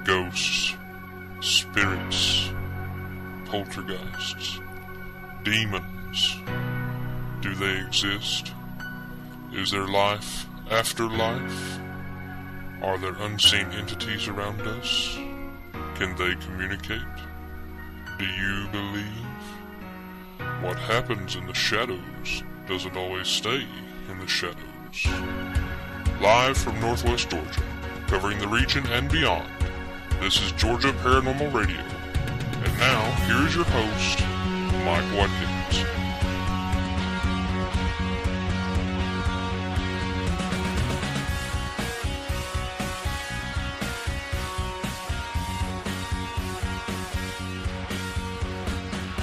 Ghosts, spirits, poltergeists, demons. Do they exist? Is there life after life? Are there unseen entities around us? Can they communicate? Do you believe? What happens in the shadows doesn't always stay in the shadows. Live from Northwest Georgia, covering the region and beyond, this is Georgia Paranormal Radio. And now, here's your host, Mike Watkins.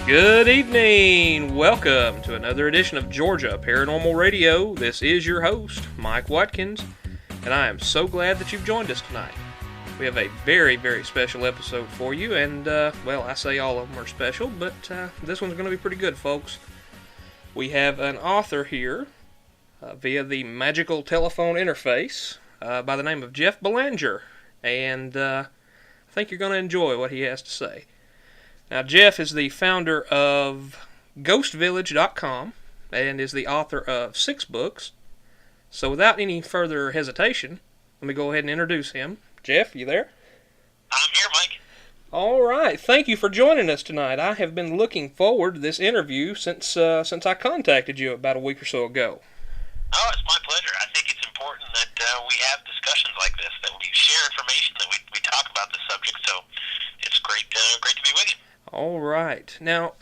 Good evening! Welcome to another edition of Georgia Paranormal Radio. This is your host, Mike Watkins, and I am so glad that you've joined us tonight. We have a very, very special episode for you, and, well, I say all of them are special, but this one's going to be pretty good, folks. We have an author here via the magical telephone interface by the name of Jeff Belanger, and I think you're going to enjoy what he has to say. Now, Jeff is the founder of GhostVillage.com and is the author of 6 books. So without any further hesitation, let me go ahead and introduce him. Jeff, you there? I'm here, Mike. All right. Thank you for joining us tonight. I have been looking forward to this interview since I contacted you about a week or so ago. Oh, it's my pleasure. I think it's important that we have discussions like this, that we share information, that we talk about the subject. So it's great to be with you. All right. Now,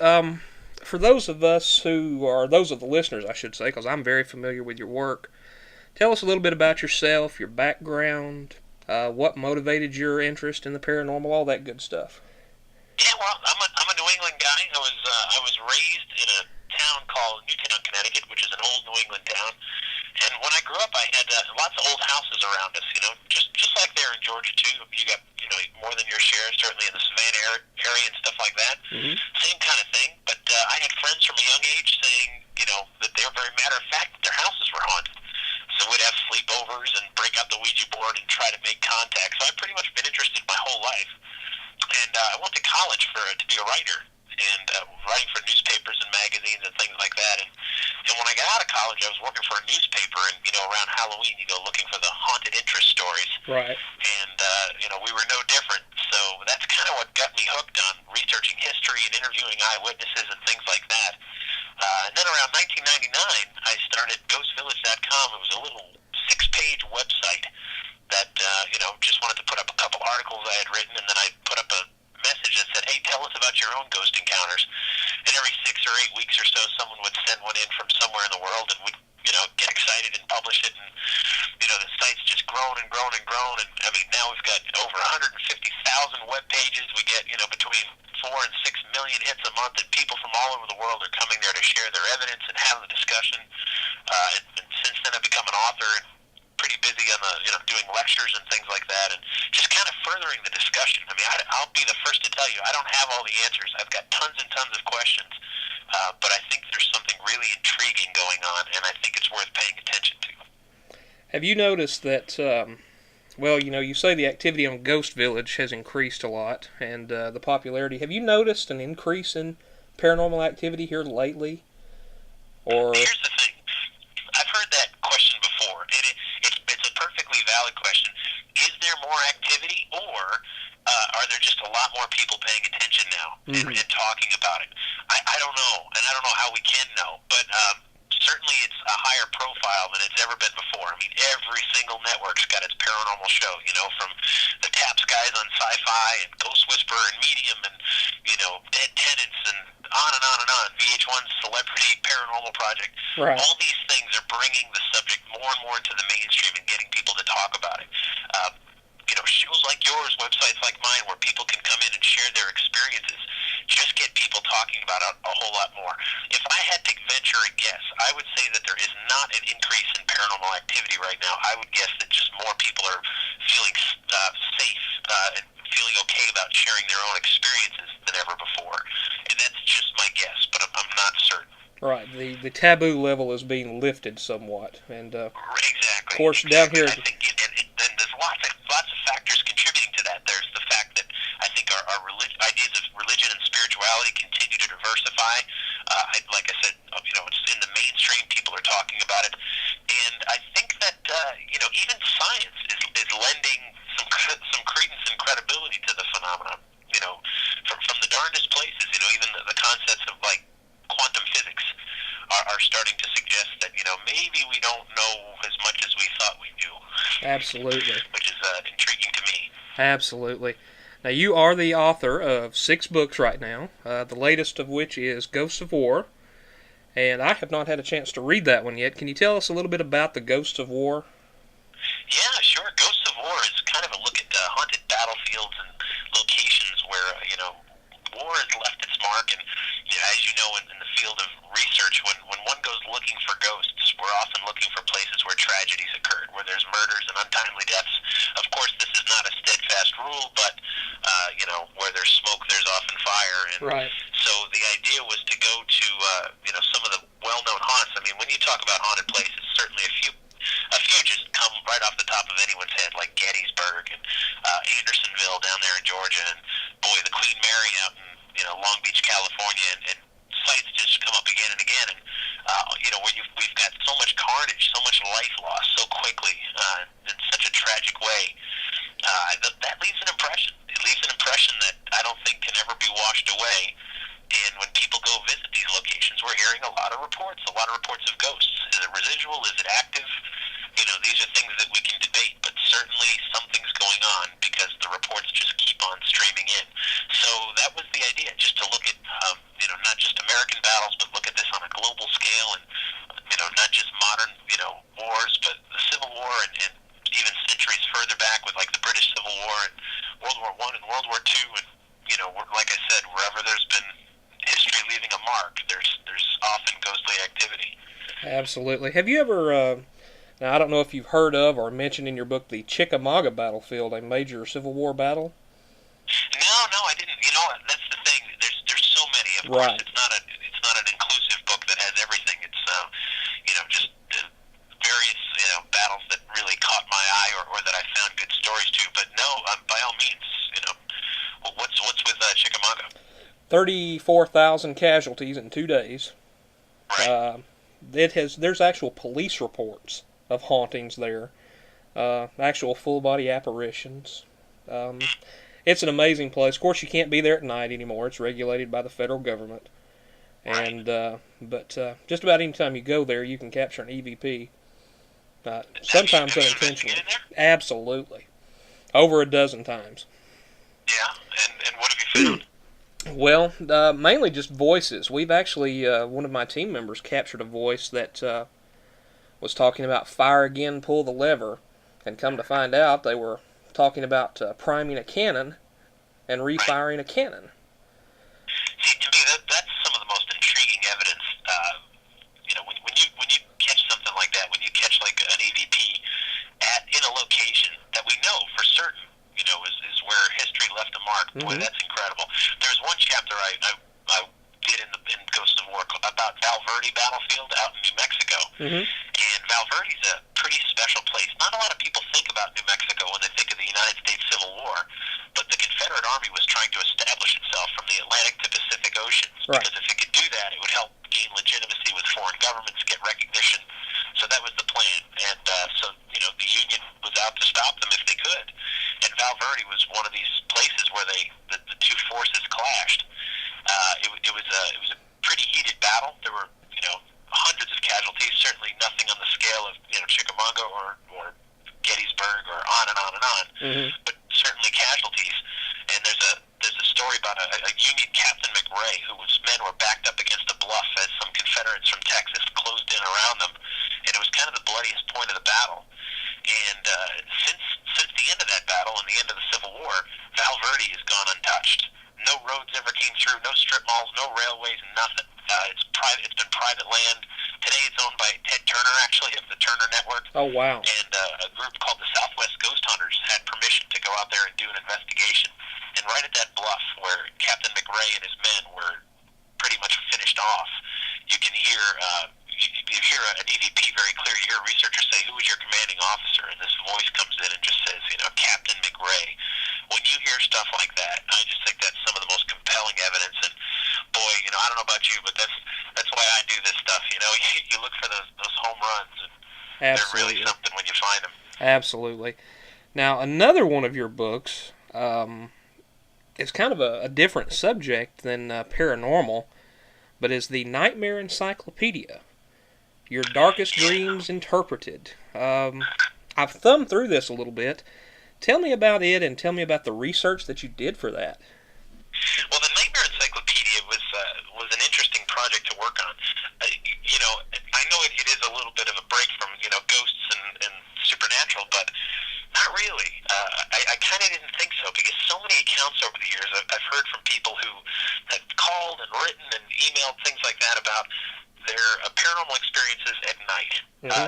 for those of us who are, those of the listeners, I should say, because I'm very familiar with your work, tell us a little bit about yourself, your background, what motivated your interest in the paranormal, all that good stuff. Yeah, well, I'm a New England guy. I was raised in a town called Newtown, Connecticut, which is an old New England town. And when I grew up, I had lots of old houses around us. Just like there in Georgia too. You got more than your share, certainly in the Savannah area and stuff like that. Mm-hmm. Same kind of thing. But I had friends from a young age saying, that they were very matter of fact that their houses were haunted. So we'd have sleepovers and break out the Ouija board and try to make contact. So I've pretty much been interested my whole life. And I went to college to be a writer, and writing for newspapers and magazines and things like that. And when I got out of college, I was working for a newspaper, and around Halloween, you go looking for the haunted interest stories. Right. And we were no different. So that's kind of what got me hooked on researching history and interviewing eyewitnesses and things like that. And then around 1999, I started GhostVillage.com. It was a little 6-page website that just wanted to put up a couple articles I had written, and then I put up a message that said, hey, tell us about your own ghost encounters. And every 6 or 8 weeks or so, someone would send one in from somewhere in the world, and we'd get excited and publish it. And the site's just grown and grown and grown. And I mean, now we've got over 150,000 web pages. We get between 4 and 6 million hits a month, and people from all over the world are coming there to share their evidence and have the discussion. And since then, I've become an author and pretty busy on the doing lectures and things like that, and just kind of furthering the discussion. I mean, I'll be the first to tell you, I don't have all the answers. I've got tons and tons of questions, but I think there's something really intriguing going on, and I think it's worth paying attention to. Have you noticed that, you say the activity on Ghost Village has increased a lot, and the popularity. Have you noticed an increase in paranormal activity here lately? Or here's the thing. I've heard that question before, and it's a perfectly valid question. Is there more activity, or are there just a lot more people paying attention now and talking about it? I don't know, and I don't know how we can know, but certainly it's a higher profile than it's ever been before. I mean, every single network's got its paranormal show, from the Taps guys on Sci-Fi and Ghost Whisperer and Medium and, Dead Tenants and on and on and on. VH1's Celebrity Paranormal Project. Right. All these things are bringing the subject more and more into the mainstream and getting people to talk about it. Shows like yours, websites like mine, where people can come in and share their experiences, just get people talking about it a whole lot more. If I had to venture a guess, I would say that there is not an increase in paranormal activity right now. I would guess that just more people are feeling safe and feeling okay about sharing their own experiences than ever before. And that's just my guess, but I'm not certain. Right, the taboo level is being lifted somewhat, and exactly. Of course, down here. I think, and there's lots of factors contributing to that. There's the fact diversify. Like I said, it's in the mainstream. People are talking about it, and I think that even science is lending some credence and credibility to the phenomenon. From the darndest places. Even the concepts of like quantum physics are starting to suggest that maybe we don't know as much as we thought we do. Absolutely. Which is intriguing to me. Absolutely. Now, you are the author of 6 books right now, the latest of which is Ghosts of War, and I have not had a chance to read that one yet. Can you tell us a little bit about the Ghosts of War? Yeah, sure. Ghosts of War is kind of a look at haunted battlefields and locations where, war has left its mark. And as you know, in the field of research, when one goes looking for ghosts, we're often looking for places where tragedies occurred, where there's murders and untimely deaths. Of course, this is not a steadfast rule, but, where there's smoke, there's often fire. And right. So the idea was to go to, some of the well-known haunts. I mean, when you talk about haunted places, certainly a few just come right off the top of anyone's head, like Gettysburg and Andersonville down there in Georgia, and boy, the Queen Mary out in Long Beach, California, and sites just come up again and again, and where we've got so much carnage, so much life lost so quickly in such a tragic way. That leaves an impression. It leaves an impression that I don't think can ever be washed away. And when people go visit these locations, we're hearing a lot of reports of ghosts. Is it residual? Is it active? These are things that we can debate, but certainly something's going on because the reports just keep on streaming in. So that was the idea, just to look at, not just American battles, but look at this on a global scale, and, not just modern, wars, but the Civil War and even centuries further back with, like, the British Civil War and World War I and World War II, and, like I said, wherever there's been history leaving a mark, there's often ghostly activity. Absolutely. Have you ever, now I don't know if you've heard of or mentioned in your book the Chickamauga battlefield, a major Civil War battle? No, I didn't. That's the thing. There's so many. Of right. course, it's not an inclusive book that has everything. It's just various battles that really caught my eye or that I found good stories to. But no, by all means, what's with Chickamauga? 34,000 casualties in 2 days. Right. There's actual police reports of hauntings there, actual full-body apparitions. It's an amazing place. Of course, you can't be there at night anymore. It's regulated by the federal government. And but just about any time you go there, you can capture an EVP. Sometimes unintentionally. Absolutely. Over a dozen times. Yeah, and what have you found? Well, mainly just voices. We've actually, one of my team members captured a voice that was talking about fire again, pull the lever, and come to find out they were talking about priming a cannon and refiring a cannon. See, to me, that's some of the most intriguing evidence. When you catch something like that, when you catch like an EVP in a location that we know for certain, is where history left a mark. Boy, that's incredible. There's one chapter I did in Ghosts of War about Val Verde battlefield out in New Mexico. And Val Verde's a pretty special place. Not a lot of people think about New Mexico when they think of the United States Civil War, but the Confederate Army was trying to establish itself from the Atlantic to Pacific Oceans. Right. Because if it could do that, it would help gain legitimacy with foreign governments, get recognition. So that was the plan. And so the Union was out to stop them if they could. And Val Verde was one of these places where the two forces clashed. It was a pretty heated battle. There were hundreds of casualties. Certainly nothing on the scale of Chickamauga or Gettysburg or on and on and on. But certainly casualties. And there's a story about a Union Captain McRae whose men were backed up against a bluff as some Confederates from Texas closed in around them. And it was kind of the bloodiest point of the battle. And since the end of that battle and the end of the Civil War, Val Verde has gone untouched. No roads ever came through, no strip malls, no railways, nothing. It's private. It's been private land. Today it's owned by Ted Turner, actually, of the Turner Network. Oh, wow. And a group called the Southwest Ghost Hunters had permission to go out there and do an investigation. And right at that bluff where Captain McRae and his men were pretty much finished off, you can hear you hear an EVP very clear. You hear a researcher say, "Who is your commanding officer?" And this voice comes in and just says, Captain McRae. When you hear stuff like that, I just think that's some of the most compelling evidence. And boy, I don't know about you, but that's why I do this stuff. You look for those home runs, and they're really something when you find them. Absolutely. Now, another one of your books is kind of a different subject than paranormal, but is the Nightmare Encyclopedia. Your Darkest Dreams Interpreted. I've thumbed through this a little bit. Tell me about it, and tell me about the research that you did for that. Well, the Nightmare Encyclopedia was an interesting project to work on. I know it is a little bit of a break from ghosts and supernatural, but not really. I kind of didn't think so, because so many accounts over the years I've heard from people who have called and written and emailed things like that about their paranormal experiences at night,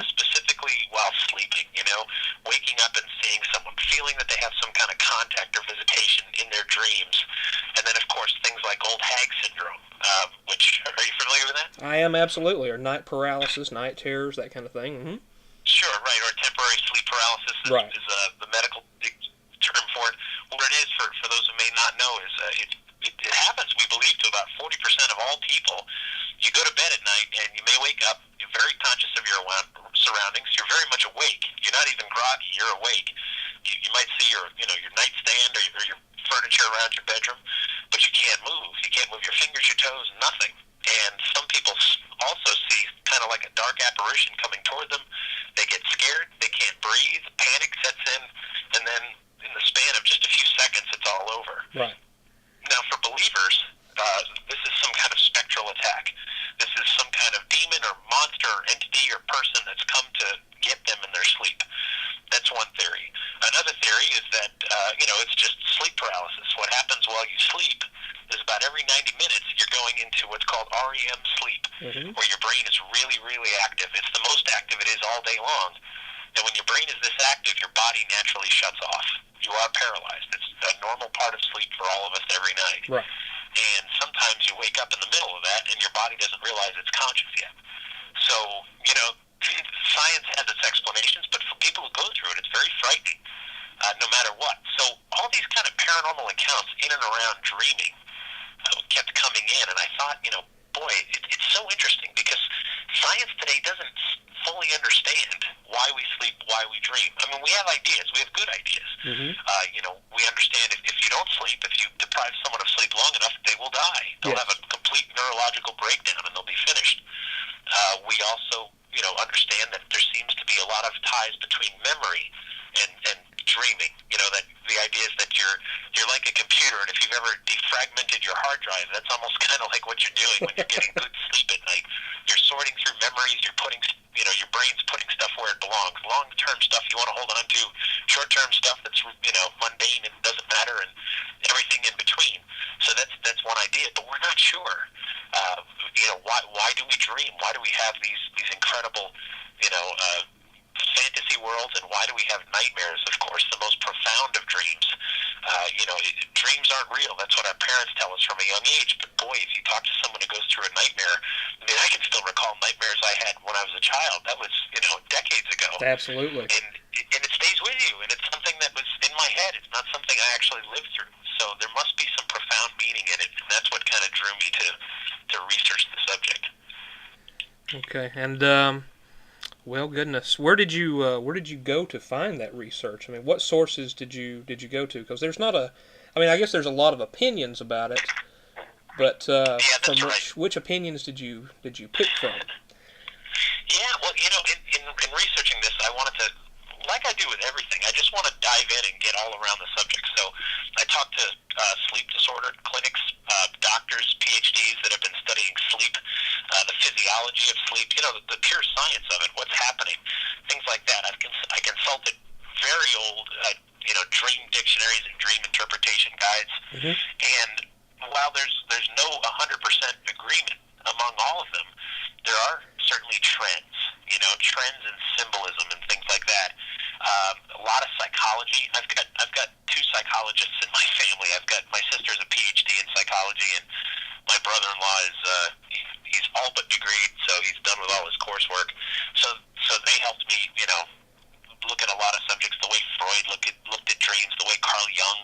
specifically while sleeping, waking up and seeing someone, feeling that they have some kind of contact or visitation in their dreams. And then, of course, things like old hag syndrome, which, are you familiar with that? I am, absolutely, or night paralysis, night terrors, that kind of thing. Mm-hmm. Sure, right, or temporary sleep paralysis is the medical term for it. What it is, for those who may not know, is it happens, we believe, to about 40% of all people. You go to bed at night, and you may wake up, you're very conscious of your surroundings, you're very much awake, you're not even groggy, you're awake. You might see your nightstand or your furniture around your bedroom, but you can't move. You can't move your fingers, your toes, nothing. And some people also see kind of like a dark apparition coming toward them. They get scared, they can't breathe, panic sets in, and then in the span of just a few seconds, it's all over. Right. Now, for believers, this is some kind of spectral attack. This is some kind of demon or monster or entity or person that's come to get them in their sleep. That's one theory. Another theory is that, it's just sleep paralysis. What happens while you sleep is about every 90 minutes you're going into what's called REM sleep, where your brain is really, really active. It's the most active it is all day long. And when your brain is this active, your body naturally shuts off. You are paralyzed. It's a normal part of sleep for all of us every night. Right. And sometimes you wake up in the middle of that and your body doesn't realize it's conscious yet. So, science has its explanations, but for people who go through it, it's very frightening, no matter what. So all these kind of paranormal accounts in and around dreaming kept coming in, and I thought, boy, it's so interesting, because science today doesn't fully understand why we sleep, why we dream. I mean, we have ideas. We have good ideas. We understand if you don't sleep, if you deprive someone of sleep long enough, they will die. They'll have a complete neurological breakdown, and they'll be finished. We also, understand that there seems to be a lot of ties between memory and dreaming. That the idea is that you're like a computer, and if you've ever defragmented your hard drive, that's almost kind of like what you're doing when you're getting good sleep at night. You're sorting through memories, you're putting, your brain's putting stuff where it belongs. Long-term stuff you want to hold on to, short-term stuff that's, mundane and doesn't matter, and everything in between. So that's one idea, but we're not sure. Why do we dream? Why do we have these incredible, fantasy worlds, and why do we have nightmares? Of course, the most profound of dreams. Dreams aren't real. That's what our parents tell us from a young age. But boy, if you talk to someone who goes through a nightmare, I can still recall nightmares I had when I was a child. That was, decades ago. Absolutely. And it stays with you, and it's something that was in my head. It's not something I actually lived through. So there must be some profound meaning in it, and that's what kind of drew me to research the subject. Okay, and well, goodness, where did you go to find that research? I mean, what sources did you go to? Because there's not I guess there's a lot of opinions about it, but from which opinions did you pick from? Yeah, well, in researching this, I wanted to, like I do with everything, I just want to dive in and get all around the subject. So I talked to sleep disorder clinics, doctors, PhDs that have been studying sleep, the physiology of sleep, the pure science of it, what's happening, things like that. I consulted very old, dream dictionaries and dream interpretation guides, and while there's no 100% agreement among all of them, there are certainly trends, trends in symbolism and things like that. A lot of psychology. I've got two psychologists in my family. My sister's a PhD in psychology, and my brother-in-law is he's all but degreed, so he's done with all his coursework. So they helped me, look at a lot of subjects. The way Freud looked at dreams, the way Carl Jung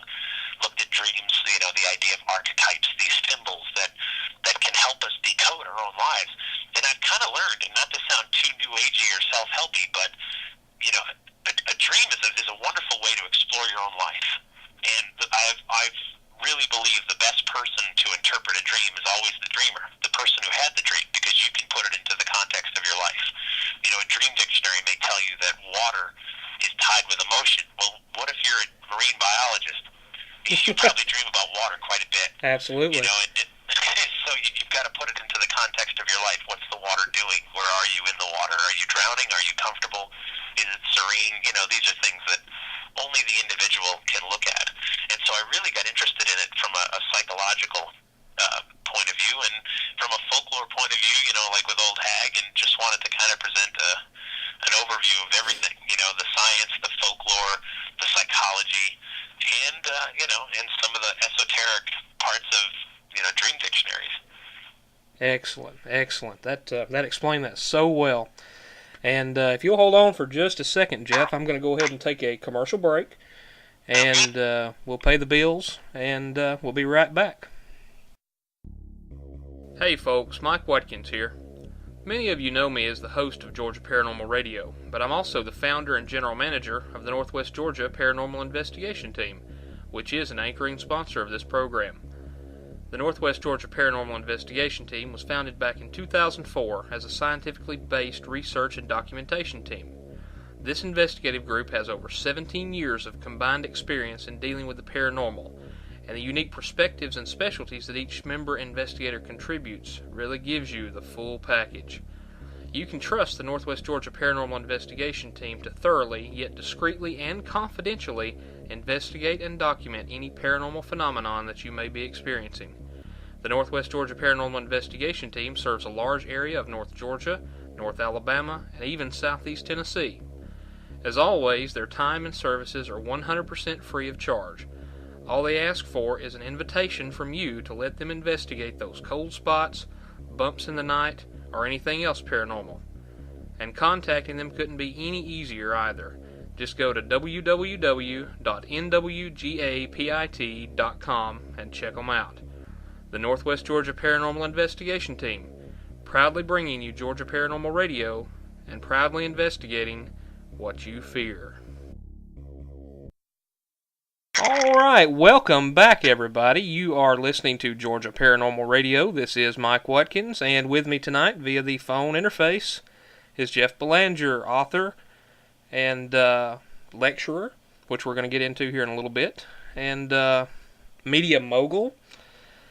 looked at dreams, the idea of archetypes, these symbols that can help us decode our own lives. And I've kind of learned, and not to sound too new agey or self-helpy, but a dream is a wonderful way to explore your own life. And I've really believe the best person to interpret a dream is always the dreamer, the person who had the dream, because you can put it into the context of your life. A dream dictionary may tell you that water is tied with emotion. Well, what if you're a marine biologist? You probably dream about water quite a bit. Absolutely. So you've got to put it into the context of your life. What's the water doing? Where are you in the water? Are you drowning? Are you comfortable? Is it serene? These are things that only the individual can look at. And so I really got interested in it from a psychological point of view, and from a folklore point of view, like with Old Hag, and just wanted to kind of present an overview of everything, the science, the folklore, the psychology, and and some of the esoteric parts of dream dictionaries. Excellent. That explained that so well. And if you'll hold on for just a second, Jeff, I'm going to go ahead and take a commercial break, and we'll pay the bills, and we'll be right back. Hey folks, Mike Watkins here. Many of you know me as the host of Georgia Paranormal Radio, but I'm also the founder and general manager of the Northwest Georgia Paranormal Investigation Team, which is an anchoring sponsor of this program. The Northwest Georgia Paranormal Investigation Team was founded back in 2004 as a scientifically based research and documentation team. This investigative group has over 17 years of combined experience in dealing with the paranormal, and the unique perspectives and specialties that each member investigator contributes really gives you the full package. You can trust the Northwest Georgia Paranormal Investigation Team to thoroughly, yet discreetly and confidentially, investigate and document any paranormal phenomenon that you may be experiencing. The Northwest Georgia Paranormal Investigation Team serves a large area of North Georgia, North Alabama, and even Southeast Tennessee. As always, their time and services are 100% free of charge. All they ask for is an invitation from you to let them investigate those cold spots, bumps in the night, or anything else paranormal. And contacting them couldn't be any easier either. Just go to www.nwgapit.com and check them out. The Northwest Georgia Paranormal Investigation Team, proudly bringing you Georgia Paranormal Radio and proudly investigating what you fear. Alright, welcome back everybody. You are listening to Georgia Paranormal Radio. This is Mike Watkins, and with me tonight via the phone interface is Jeff Belanger, author and lecturer, which we're going to get into here in a little bit, and media mogul,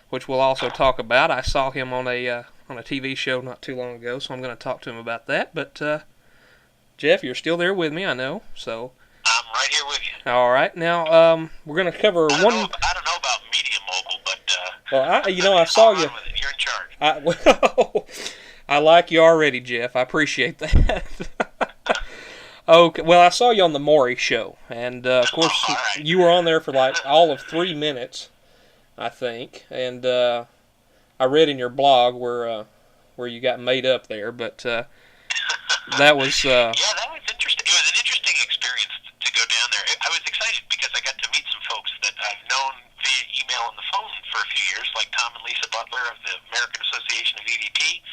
which we'll also talk about. I saw him on a TV show not too long ago, so I'm going to talk to him about that. But Jeff, you're still there with me, I know, so... I'm right here with you. All right. Now, we're going to cover I don't know about media mogul, but... I saw you... You're in charge. I like you already, Jeff. I appreciate that. Okay. Well, I saw you on the Maury show, and, of course, right. You were on there for, like, all of 3 minutes, I think. And I read in your blog where you got made up there, but that was... Yeah, that was interesting. It was an interesting experience to go down there. I was excited because I got to meet some folks that I've known via email and the phone for a few years, like Tom and Lisa Butler of the American Association of EVP,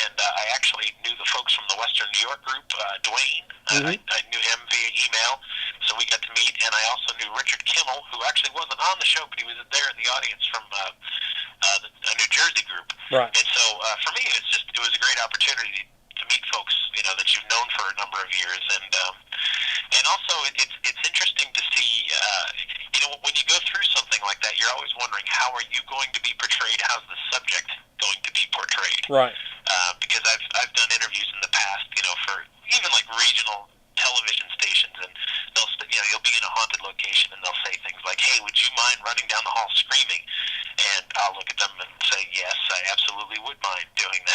and I actually knew the folks from the Western New York group, Dwayne. Mm-hmm. I knew him via email, so we got to meet, and I also knew Richard Kimmel, who actually wasn't on the show, but he was there in the audience from a New Jersey group. Right. And so for me, it was a great opportunity to meet folks, that you've known for a number of years, and also it's interesting to see, when you go through something like that, you're always wondering, how are you going to be portrayed? How's the subject going to be portrayed? Right. Because I've done interviews in the past, for even like regional television stations, and you'll be in a haunted location, and they'll say things like, "Hey, would you mind running down the hall screaming?" And I'll look at them and say, "Yes, I absolutely would mind doing that."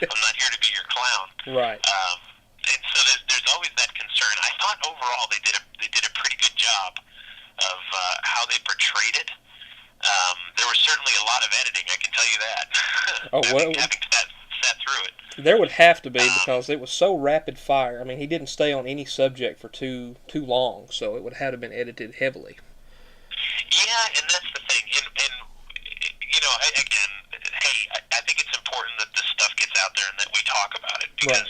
I'm not here to be your clown. Right. And so there's always that concern. I thought overall they did a pretty good job of how they portrayed it. There was certainly a lot of editing, I can tell you that. Having sat through it. There would have to be, because it was so rapid fire. I mean, he didn't stay on any subject for too long, so it would have to been edited heavily. Yeah, and that's the thing. And you know, again, hey, I think it's important that this stuff gets out there and that we talk about it because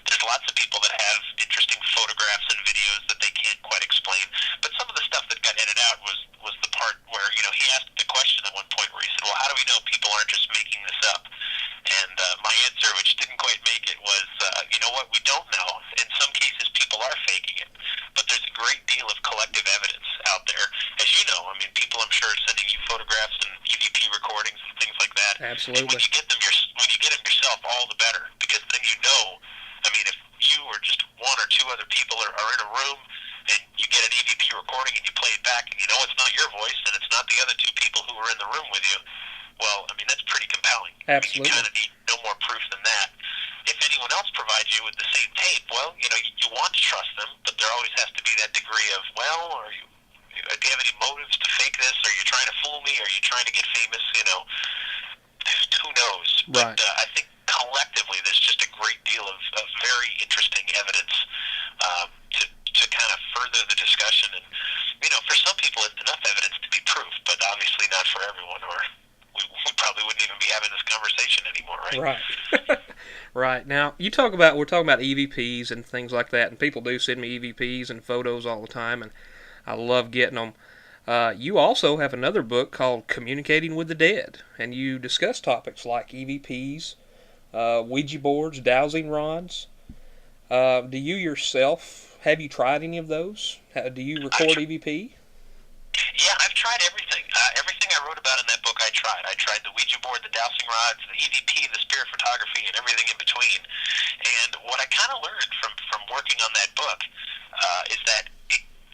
there's lots of people that have interesting photographs and videos that they can't quite explain. But some of the stuff that got edited out was the part where, you know, he asked the question at one point where he said, well, how do we know people aren't just making this up? And my answer, which didn't quite make it, was, you know what, we don't know. In some cases, people are faking it. But there's a great deal of collective evidence out there. As you know, I mean, people, I'm sure, are sending you photographs and EVP recordings and things like that. Absolutely. And when you get them, yourself, all the better. Because then you know, I mean, if you or just one or two other people are in a room and you get an EVP recording and you play it back and you know it's not your voice and it's not the other two people who were in the room with you, well, I mean, that's pretty compelling. Absolutely. I mean, you kind of need no more proof than that. If anyone else provides you with the same tape, well, you know, you want to trust them, but there always has to be that degree of, well, do you have any motives to fake this? Are you trying to fool me? Are you trying to get famous? You know, who knows? Right. But I think collectively there's just a great deal of very interesting evidence to kind of further the discussion. And, you know, for some people it's enough evidence to be proof, but obviously not for everyone, or we probably wouldn't even be having this conversation anymore, right? Right. Right. Now, we're talking about EVPs and things like that, and people do send me EVPs and photos all the time, and I love getting them. You also have another book called Communicating with the Dead, and you discuss topics like EVPs, Ouija boards, dowsing rods. Do you yourself, have you tried any of those? Do you record EVP? Yeah, I've tried everything. Everything I wrote about in that book, I tried. I tried the Ouija board, the dowsing rods, the EVP, the spirit photography, and everything in between. And what I kind of learned from working on that book is that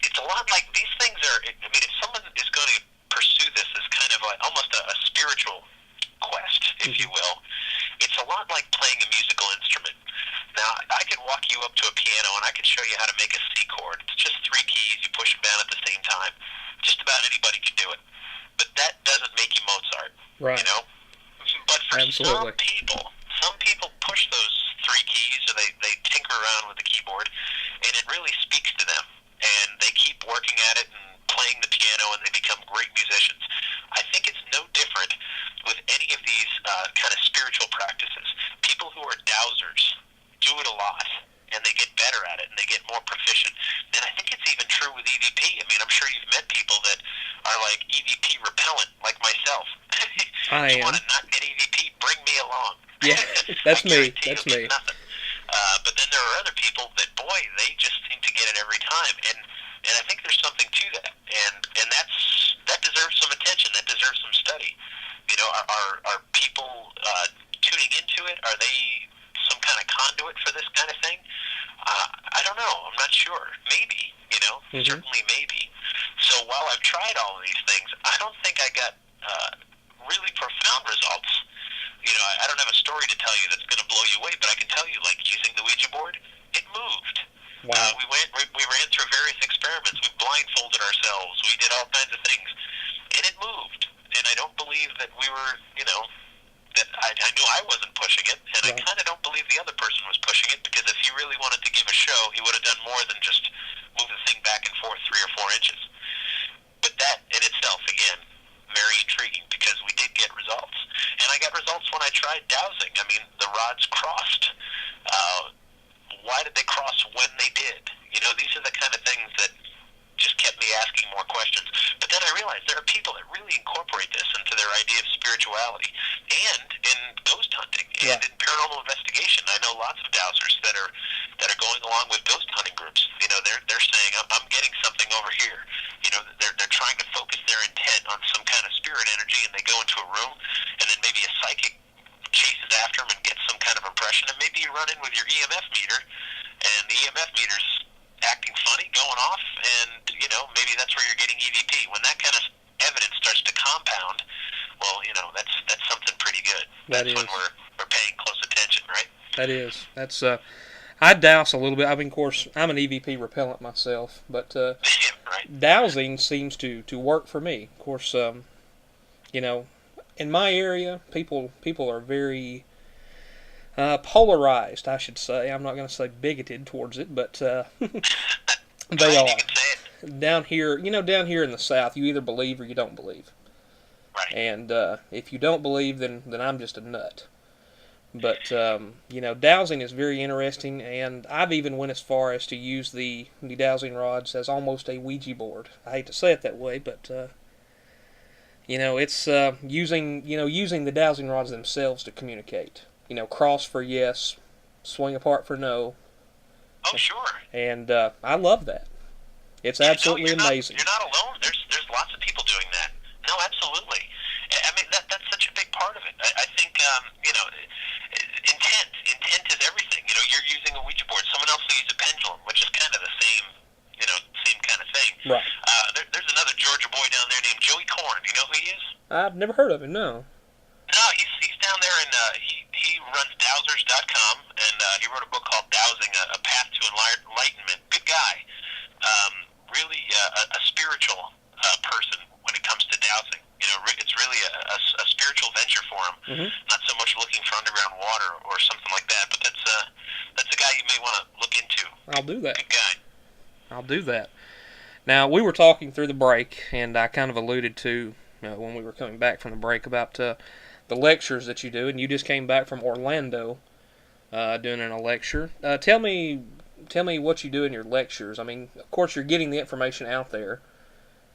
it's a lot like these things are. I mean, if someone is going to pursue this as kind of like almost a spiritual quest, if you will, it's a lot like playing a musical instrument. Now, I could walk you up to a piano and I could show you how to make a C chord. It's just 3 keys. You push them down at the same time. Just about anybody can do it. But that doesn't make you Mozart, right? You know? But for Absolutely. some people push those 3 keys or they tinker around with the keyboard and it really speaks to them. And they keep working at it and playing the piano and they become great musicians. I think it's no different with any of these kind of spiritual practices. People who are dowsers do it a lot, and they get better at it, and they get more proficient. And I think it's even true with EVP. I mean, I'm sure you've met people that are like EVP repellent, like myself. I You am. want to not get EVP? Bring me along. Yeah, that's me. I guarantee That's you'll me. get nothing. But then there are other people that, boy, they just seem to get it every time. And I think there's something to that. And that deserves some attention. That deserves some study. You know, are people tuning into it? Are they some kind of conduit for this kind of thing? I don't know. I'm not sure. Maybe, you know, certainly maybe. So while I've tried all of these things, I don't think I got really profound results. You know, I don't have a story to tell you that's going to blow you away, but I can tell you, like using the Ouija board, it moved. Wow. We ran through various experiments. We blindfolded ourselves. We did all kinds of things, and it moved. And I don't believe that we were, you know, that I knew I wasn't pushing it, and I kind of don't believe the other person was pushing it, because if he really wanted to give a show, he would have done more than just move the thing back and forth 3 or 4 inches. But that in itself, again, very intriguing, because we did get results. And I got results when I tried dowsing. I mean, the rods crossed. Why did they cross when they did? You know, these are the kind of things that just kept me asking more questions. But then I realized there are people that really incorporate this into their idea of spirituality, and in ghost hunting and in paranormal investigation. I know lots of dowsers that are going along with ghost hunting groups. You know, they're saying, I'm getting something over here. You know, they're trying to focus their intent on some kind of spirit energy, and they go into a room, and then maybe a psychic chases after them and gets some kind of impression, and maybe you run in with your EMF meter, and the EMF meter's acting funny, going off, and, you know, maybe that's where you're getting EVP. When that kind of evidence starts to compound, well, you know, that's something pretty good. That's when we're paying close attention, right? That is. That's, I douse a little bit. I mean, of course, I'm an EVP repellent myself, but right. dowsing seems to work for me. Of course, you know, in my area, people are very polarized, I should say. I'm not going to say bigoted towards it, but they are. You can say down here, down here in the South, you either believe or you don't believe. Right. And if you don't believe, then I'm just a nut. But, dowsing is very interesting, and I've even went as far as to use the dowsing rods as almost a Ouija board. I hate to say it that way, but, it's using the dowsing rods themselves to communicate. Cross for yes, swing apart for no. Oh, sure. And I love that. It's absolutely amazing. You're not alone. There's lots of people doing that. No, absolutely. I mean, that's such a big part of it. I think, intent is everything. You're using a Ouija board. Someone else will use a pendulum, which is kind of the same, same kind of thing. Right. There's another Georgia boy down there named Joey Corn. Do you know who he is? I've never heard of him, no. No, he's down there, and he runs Dowsers.com, and he wrote a book called Dowsing, A Path to Enlightenment. Good guy. Really a spiritual person when it comes to dowsing. It's really a spiritual venture for him. Mm-hmm. Not so much looking for underground water or something like that, but that's a guy you may want to look into. I'll do that. Good guy. I'll do that. Now, we were talking through the break, and I kind of alluded to, when we were coming back from the break, about the lectures that you do, and you just came back from Orlando doing a lecture. Tell me what you do in your lectures. I mean, of course, you're getting the information out there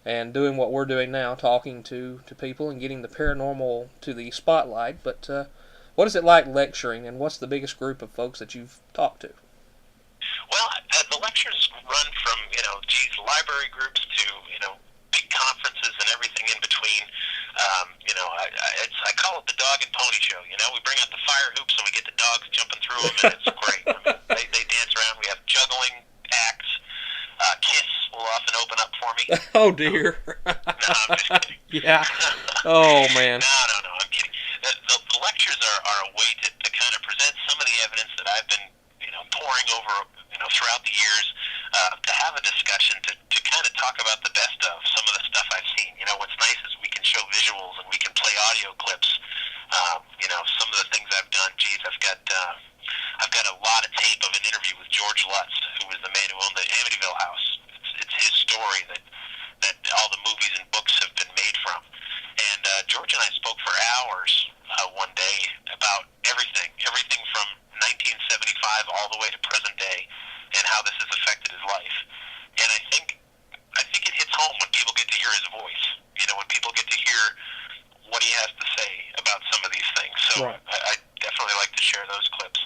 and doing what we're doing now, talking to people and getting the paranormal to the spotlight. But what is it like lecturing, and what's the biggest group of folks that you've talked to? Well, the lectures run from, library groups to, big conferences and everything in between. I call it the dog and pony show. We bring out the fire hoops and we get the dogs jumping through them, and it's great. I mean, they dance around. We have juggling acts. Kiss will often open up for me. Oh, dear. No, I'm just kidding. Yeah. Oh, man. No, I'm kidding. The lectures are a way to kind of present some of the evidence that I've been, poring over, throughout the years, to have a discussion, to kind of talk about the best of some of the stuff I've seen. What's nice is we can show visuals and we can play audio clips. Some of the things I've done. Geez, I've got a lot of tape of an interview with George Lutz, who was the man who owned the Amityville house. It's his story that all the movies and books have been made from. And George and I spoke for hours one day about everything from 1975 all the way to present day, and how this has affected his life. And I think it hits home when people get to hear his voice. When people get to hear what he has to say about some of these things. So right. I definitely like to share those clips.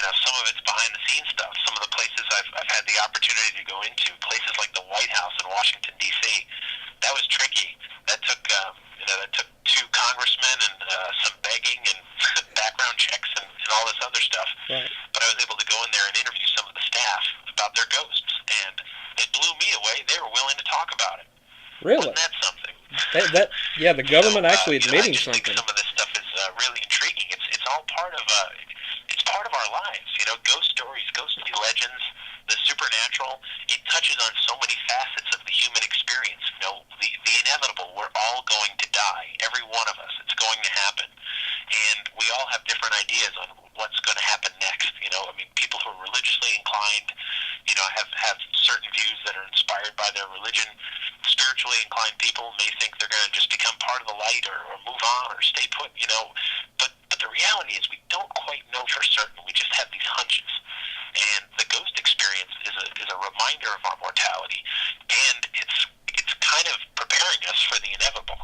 Some of it's behind the scenes stuff. Some of the places I've had the opportunity to go into, places like the White House in Washington, D.C. That was tricky. That took two congressmen and some begging and background checks and all this other stuff. Right. But I was able to go in there and interview some of the staff about their ghosts, and it blew me away. They were willing to talk about it. Really? Wasn't that something? The government actually admitting I just something. think some of this stuff is really intriguing. It's all part of our lives. Ghost stories, ghostly legends, the supernatural. It touches on so many facets of the human experience. The inevitable. We're all going to die. Every one of us. It's going to happen, and we all have different ideas on what's going to happen next. People who are religiously inclined, have certain views that are inspired by their religion. Spiritually inclined people may think they're going to just become part of the light or move on or stay put, But the reality is we don't quite know for certain. We just have these hunches. And the ghost experience is a reminder of our mortality. And it's kind of preparing us for the inevitable.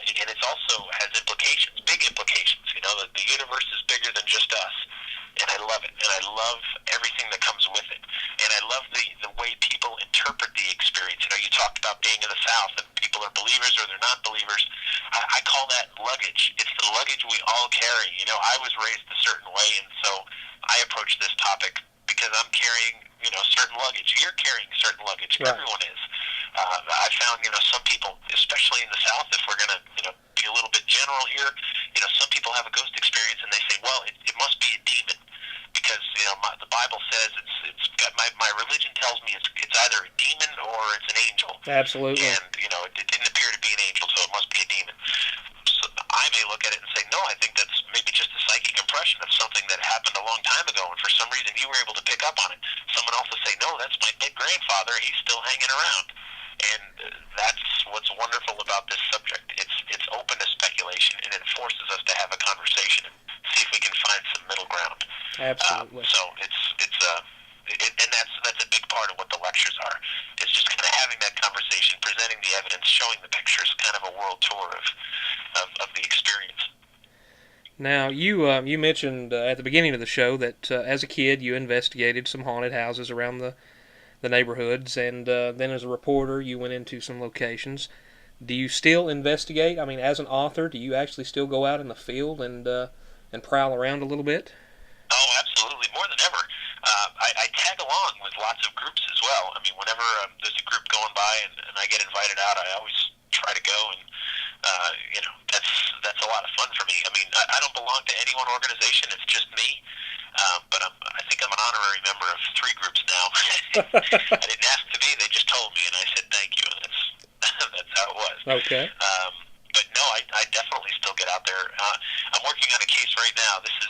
And it also has implications, big implications. The universe is bigger than just us. And I love it. And I love everything that comes with it. And I love the way people interpret the experience. You talked about being in the South, and people are believers or they're not believers. I call that luggage. It's the luggage we all carry. I was raised a certain way, and so I approach this topic because I'm carrying, certain luggage. You're carrying certain luggage. Right. Everyone is. I found, some people, especially in the South, if we're going to, be a little bit general here, some people have a ghost experience and they say, well, it must be a demon because, the Bible says it's got my religion tells me it's either a demon or it's an angel. Absolutely. And, it didn't appear to be an angel, so it must be a demon. So I may look at it and say, no, I think that's maybe just a psychic impression of something that happened a long time ago, and for some reason you were able to pick up on it. Someone else will say, no, that's my dead grandfather, he's still hanging around. And that's what's wonderful about this subject. It's open to speculation, and it forces us to have a conversation and see if we can find some middle ground. Absolutely. So and that's a big part of what the lectures are. It's just kind of having that conversation, presenting the evidence, showing the pictures, kind of a world tour of the experience. Now, you mentioned at the beginning of the show that as a kid you investigated some haunted houses around the neighborhoods, and then as a reporter you went into some locations. Do you still investigate? I mean, as an author, do you actually still go out in the field and prowl around a little bit? Oh, absolutely, more than ever. I tag along with lots of groups as well. I mean, whenever there's a group going by and I get invited out, I always try to go, and that's a lot of fun for me. I mean, I don't belong to any one organization; it's just me. But I think I'm an honorary member of 3 groups now. I didn't ask to be; they just told me, and I said thank you. And that's how it was. Okay. But no, I definitely still get out there. I'm working on a case right now. This is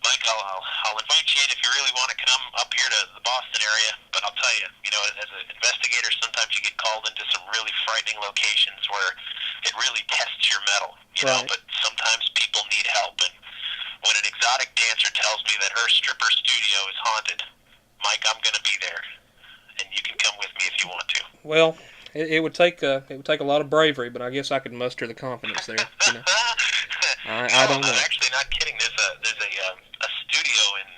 Mike. I'll invite you in if you really want to come up here to the Boston area. But I'll tell you, as an investigator, sometimes you get called into some really frightening locations where it really tests your mettle. Right. But sometimes people need help, and when an exotic dancer tells me that her stripper studio is haunted, Mike, I'm going to be there, and you can come with me if you want to. Well, it would take a lot of bravery, but I guess I could muster the confidence there. I don't know. I'm actually not kidding. There's a studio in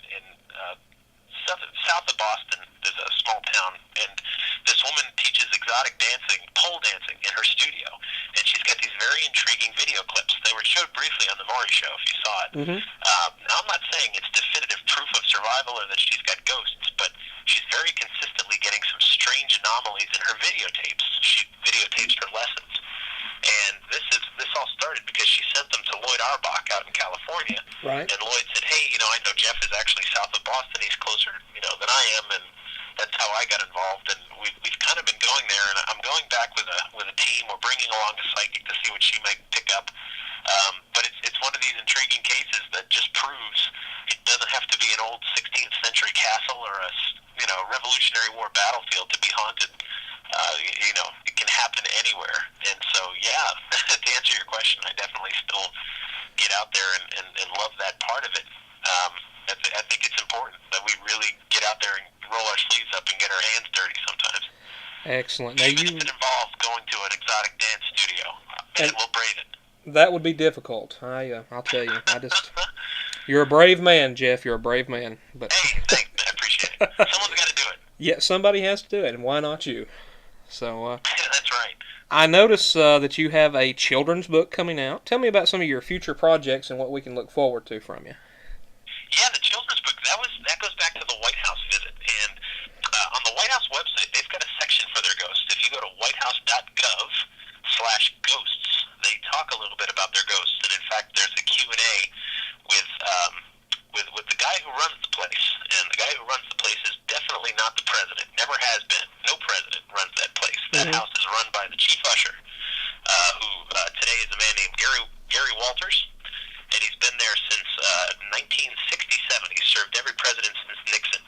south of Boston. There's a small town, and this woman teaches exotic dancing, pole dancing, in her studio, and she's got these very intriguing video clips. They were showed briefly on the Maury Show, if you saw it. Mm-hmm. Now, I'm not saying it's definitive proof of survival or that she's got ghosts, but she's very consistently getting some strange anomalies in her videotapes. She videotapes her lessons. And this all started because she sent them to Lloyd Auerbach out in California. Right. And Lloyd said, hey, I know Jeff is actually south of Boston. He's closer, than I am, and that's how I got involved. And we've kind of been going there, and I'm going back with a team. We're bringing along a psychic to see what she might pick up. But it's one of these intriguing cases that just proves it doesn't have to be an old 16th century castle or a Revolutionary War battlefield to be haunted. It can happen anywhere. And so, yeah, to answer your question, I definitely still get out there and love that part of it. I think it's important that we really get out there and roll our sleeves up and get our hands dirty sometimes. Excellent. Now Even if it involves going to an exotic dance studio, and we'll brave it. That would be difficult. I'll tell you. You're a brave man, Jeff. You're a brave man. But hey, thanks. I appreciate it. Someone's got to do it. Yeah, somebody has to do it, and why not you? So that's right. I notice that you have a children's book coming out. Tell me about some of your future projects and what we can look forward to from you. Yeah, the children's book, that goes back to the White House visit. And on the White House website, they've got a section for their ghosts. If you go to whitehouse.gov/ghosts, they talk a little bit about their ghosts. And in fact, there's a Q&A with the guy who runs the place. And the guy who runs the place is definitely not the president. Never has been. No president runs that place. That house is run by the chief usher, who today is a man named Gary Walters. And he's been there since 1967. He's served every president since Nixon.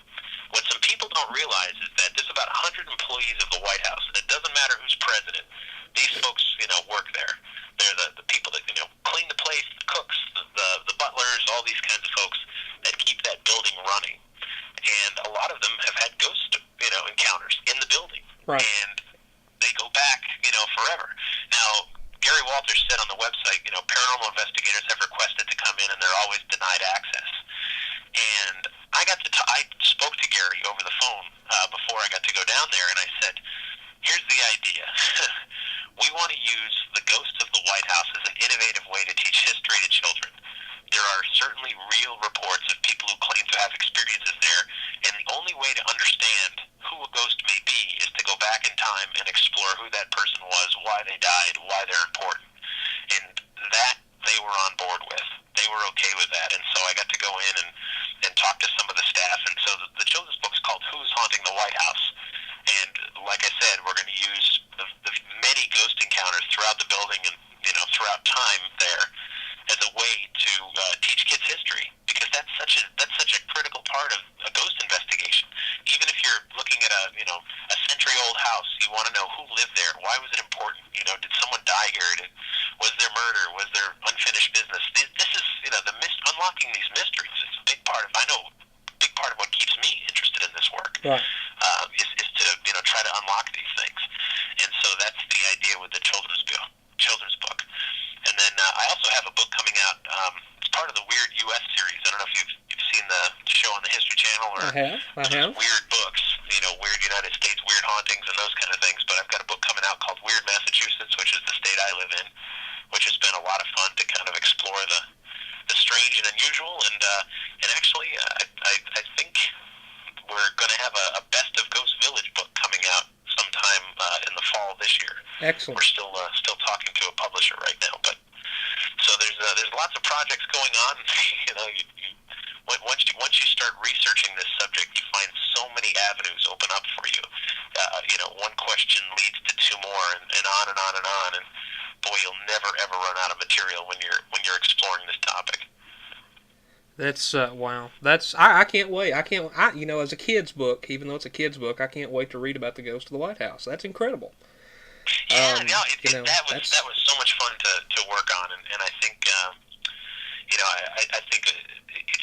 What some people don't realize is that there's about 100 employees of the White House, and it doesn't matter who's president. These folks, work there. They're the people that, clean the place, the cooks, the butlers, all these kinds of folks that keep that building running. And a lot of them have had ghost, encounters in the building. Right. And they go back, forever. Now, Gary Walters said on the website, paranormal investigators have requested to come in, and they're always denied access. And I spoke to Gary over the phone before I got to go down there, and I said, here's the idea. We want to use the ghosts of the White House as an innovative way to teach history to children. There are certainly real reports of people who claim to have experiences there, and the only way to understand who a ghost may be is to go back in time and explore who that person was, why they died, why they're important. And that they were on board with. They were okay with that, and so I got to go in and talk to some of the staff. And so the children's book's called Who's Haunting the White House? And like I said, we're going to use the many ghost encounters throughout the building and throughout time there as a way to teach kids history, because that's such a critical part of a ghost investigation. Even if you're looking at a century-old house. You want to know who lived there. Why was it important? You know, did someone die here? Was there murder? Was there unfinished business? This is, you know, unlocking these mysteries is a big part of, big part of what keeps me interested in this work. Right. Is to, you know, try to unlock these things. And so that's the idea with the children's book. And then I also have a book coming out. It's part of the Weird U.S. series. I don't know if you've seen the show on the History Channel or I have. Weird books, you know, Weird United States, Weird Hauntings, and those kind of things. But I've got a book coming out called Weird Massachusetts, which is the state I live in, which has been a lot of fun to kind of explore the strange and unusual. And actually, I think we're going to have a Best of Ghost Village book coming out sometime in the fall this year. Excellent. We're still talking to a publisher right now, but so there's lots of projects going on. You know, once you start researching this subject, you find so many avenues open up for you. You know, one question leads to two more, and on and on and on. And boy, you'll never ever run out of material when you're exploring this topic. That's wow. I can't wait. You know, as a kid's book, even though it's a kid's book, I can't wait to read about the ghost of the White House. That's incredible. Yeah, that was so much fun to work on, and I think you know, I think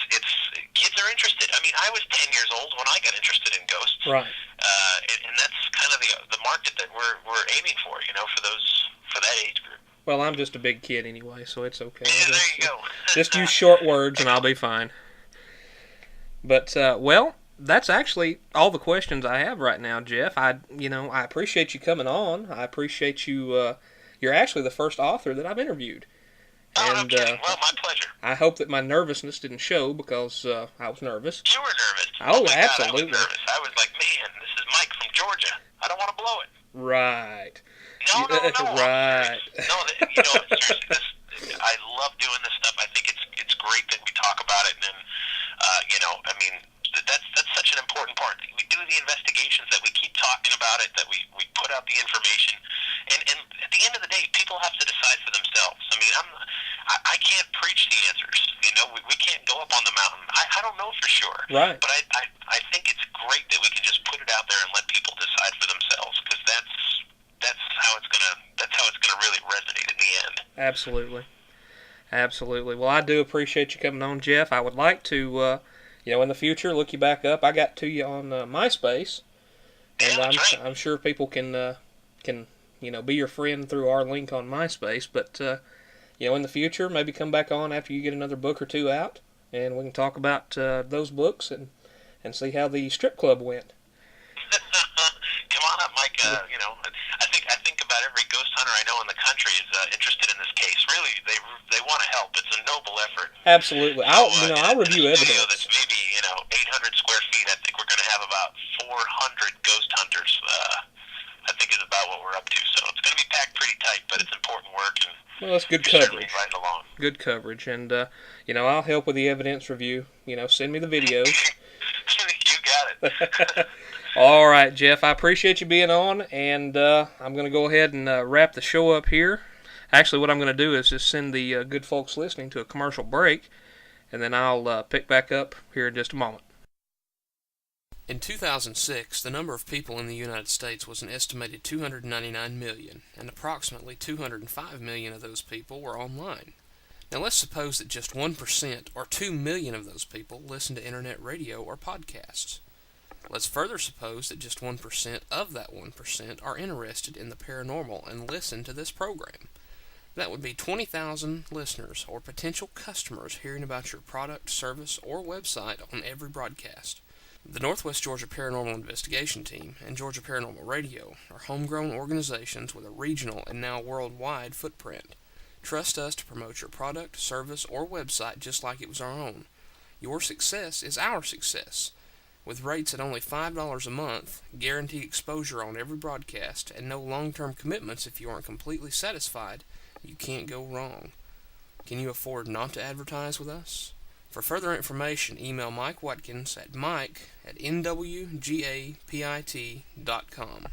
it's kids are interested. I mean, I was 10 years old when I got interested in ghosts, right? And that's kind of the market that we're aiming for, you know, for that age group. Well, I'm just a big kid anyway, so it's okay. Yeah, there you go. Just use short words and I'll be fine. But, well, that's actually all the questions I have right now, Jeff. I appreciate you coming on. I appreciate you. You're actually the first author that I've interviewed. Oh, and, no kidding. Well, my pleasure. I hope that my nervousness didn't show because I was nervous. You were nervous. Oh, my absolutely. God, I was nervous. I was like, man, this is Mike from Georgia. I don't want to blow it. Right. No. Right. No, you know, seriously, I love doing this stuff. I think it's great that we talk about it, and you know, I mean, that's such an important part. We do the investigations, that we keep talking about it, that we put out the information, and at the end of the day, people have to decide for themselves. I mean, I can't preach the answers. You know, we can't go up on the mountain. I don't know for sure. Right. But I think it's great that we can just put it out there and let people decide for themselves, because that's how it's gonna really resonate in the end. Absolutely. Well, I do appreciate you coming on, Jeff. I would like to, you know, in the future, look you back up. I got to you on MySpace, and Yeah, I'm sure people can you know, be your friend through our link on MySpace. But you know, in the future, maybe come back on after you get another book or two out, and we can talk about those books and see how the strip club went. Come on up, Mike. You know, I think about every ghost hunter I know in the country is interested in this case. Really, they want to help. It's a noble effort. Absolutely. I'll review evidence. evidence. That's maybe 800 square feet. I think we're going to have about 400 ghost hunters. I think is about what we're up to. So it's going to be packed pretty tight, but it's important work, and well, that's good coverage. coverage. Right along. Good coverage, and you know, I'll help with the evidence review. You know, send me the videos. You got it. All right, Jeff, I appreciate you being on, and I'm going to go ahead and wrap the show up here. Actually, what I'm going to do is just send the good folks listening to a commercial break, and then I'll pick back up here in just a moment. In 2006, the number of people in the United States was an estimated 299 million, and approximately 205 million of those people were online. Now let's suppose that just 1% or 2 million of those people listen to internet radio or podcasts. Let's further suppose that just 1% of that 1% are interested in the paranormal and listen to this program. That would be 20,000 listeners or potential customers hearing about your product, service, or website on every broadcast. The Northwest Georgia Paranormal Investigation Team and Georgia Paranormal Radio are homegrown organizations with a regional and now worldwide footprint. Trust us to promote your product, service, or website just like it was our own. Your success is our success. With rates at only $5 a month, guaranteed exposure on every broadcast, and no long-term commitments if you aren't completely satisfied, you can't go wrong. Can you afford not to advertise with us? For further information, email Mike Watkins at mike@nwgapit.com.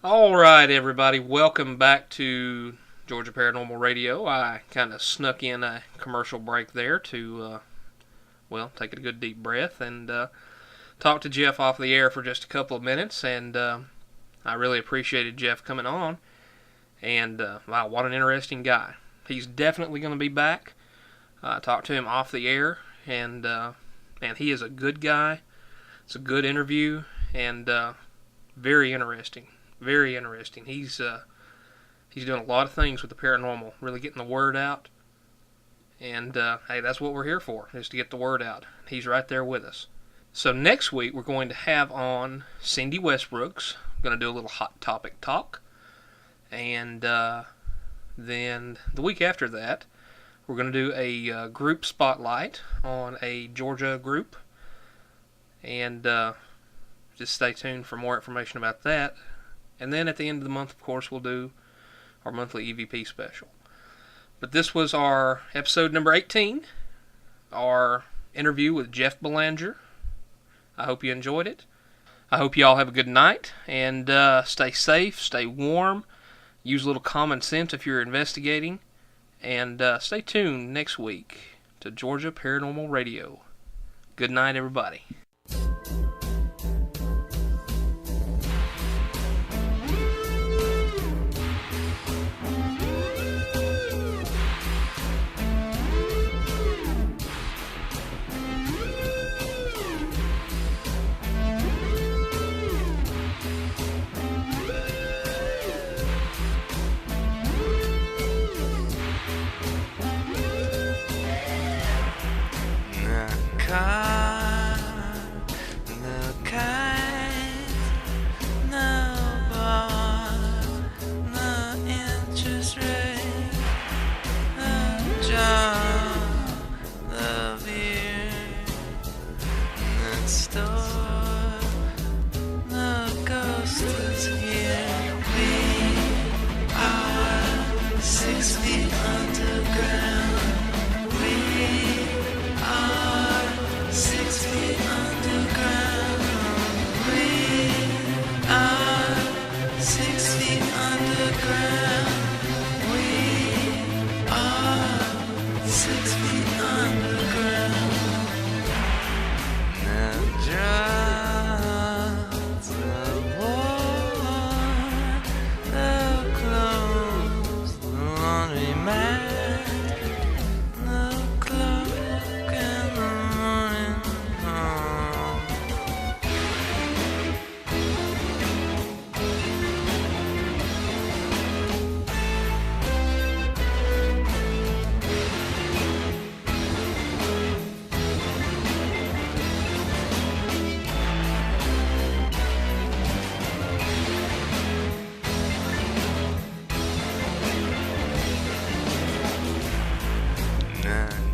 All right, everybody, welcome back to Georgia Paranormal Radio. I kind of snuck in a commercial break there to, take a good deep breath and talked to Jeff off the air for just a couple of minutes, and I really appreciated Jeff coming on. And wow, what an interesting guy. He's definitely going to be back. I talked to him off the air, and man, he is a good guy. It's a good interview, and very interesting. Very interesting. He's doing a lot of things with the paranormal, really getting the word out. And hey, that's what we're here for, is to get the word out. He's right there with us. So next week we're going to have on Cindy Westbrooks. We're going to do a little hot topic talk. And then the week after that, we're going to do a group spotlight on a Georgia group. And just stay tuned for more information about that. And then at the end of the month, of course, we'll do our monthly EVP special. But this was our episode number 18, our interview with Jeff Belanger. I hope you enjoyed it. I hope you all have a good night, and stay safe, stay warm, use a little common sense if you're investigating, and stay tuned next week to Georgia Paranormal Radio. Good night, everybody.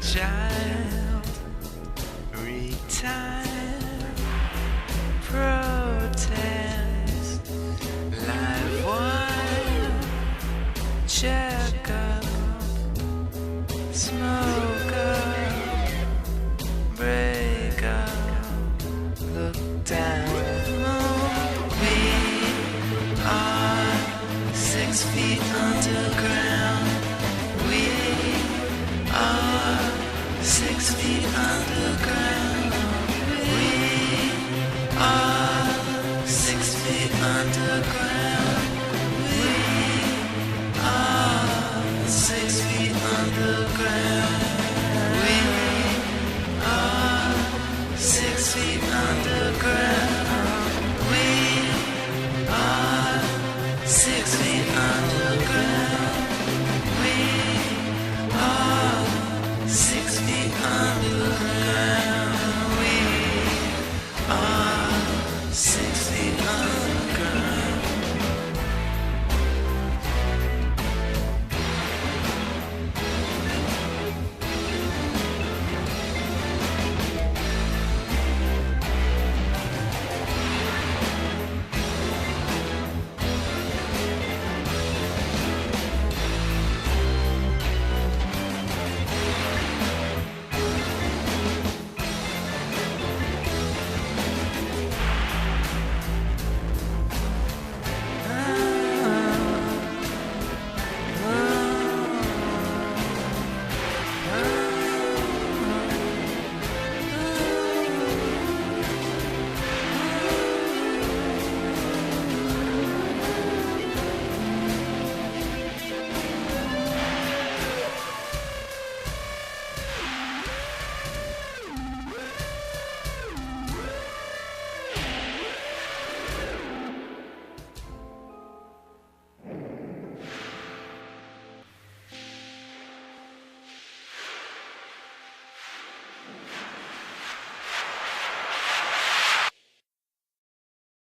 Child, retire, protest, live wire, check up, smoke up, break up, look down. We are 6 feet underground. We are 6 feet underground. We are 6 feet underground.